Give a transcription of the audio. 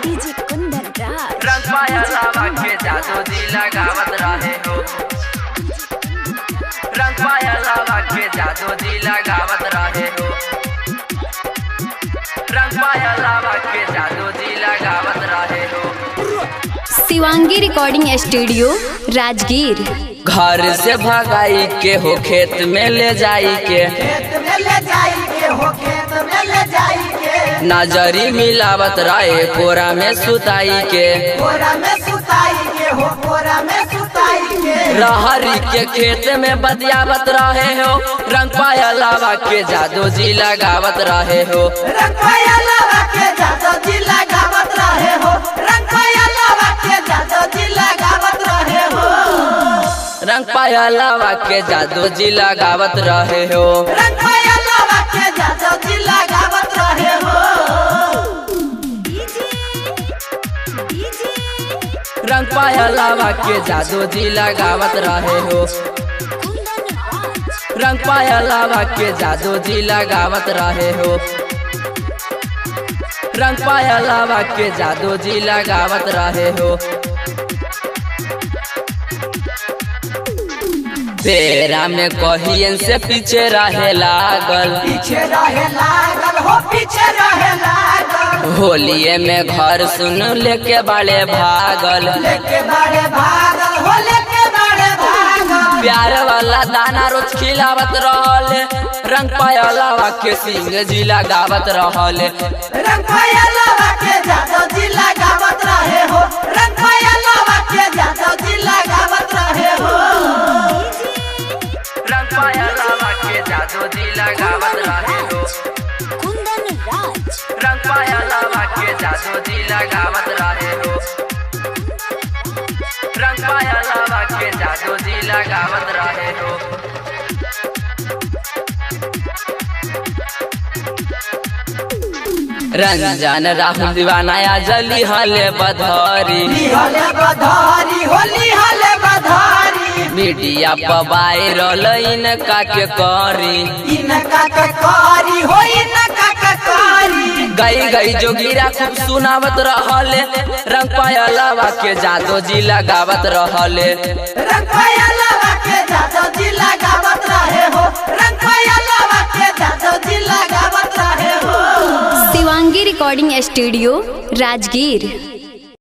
DJ Kundan Raj रंग पाया लावा के जादू जी लगावत रहे हो। रंग पाया लावा के जादू जी लगावत रहे हो। रंग पाया लावा के जादू जी लगावत रहे हो। Shivangi recording studio Rajgir. घर से भगाई के हो खेत में ले जाई के, नजरी मिलावत रहे कोरा में सुताई के। रहरी के खेत में बतियावत रहे हो। रंग पाया लावा के जादू जी लगावत रहे हो। रंग पाया लावा के जादू जी लगावत रहे हो। रंग पाया लावा के जादू जी लगावत रहे हो। रंग पाया लावा के जादू जी लगावत रहे हो। रंग पाया लावा के जादू जी लगावत रहे हो। रंग पाया लावा के जादू जी लगावत रहे हो। रंग पाया लावा के जादू जी लगावत रहे हो। रंग पाया लावा के जादू जी लगावत रहे हो। पेरा में कहियन से पीछे रहे लागल, पीछे रहे लागल हो, पीछे रहे लागल। होलिये में घर सुन लेके बड़े भागल, लेके बड़े भागल हो, लेके बड़े भागल। प्यार वाला दाना रोज खिलावत रहले। रंग पाया लावा के सिंह जी लगावत रहले। रंग पाया लावा के जादू जी लगावत रहे हो। रंग पाया लावा के जादू जी लगावत रहे हो। रंग पाया लावा के जादू जी लगावत रहे हो। कुंदन राज रंग पाया लावा के जादू जी लगावत रहे हो। रंग पाया लावा के जादू जी लगावत रहे हो। रंजन राहुल दीवाना जली हले बधारी, हले बधारी होली हले बधारी। मीडिया पर वायरल इनका के करी, इनका के कारी हो, इनका के कारी। गई गई जोगिरा खूब सुनावत रहले। रंग पाया लावा के जादू जी लगावत रहले। रंग पाया लावा के जादू जी लगावत रहे हो। रंग पाया लावा के जादू जी लगावत रहे हो। Shivangi recording studio Rajgir.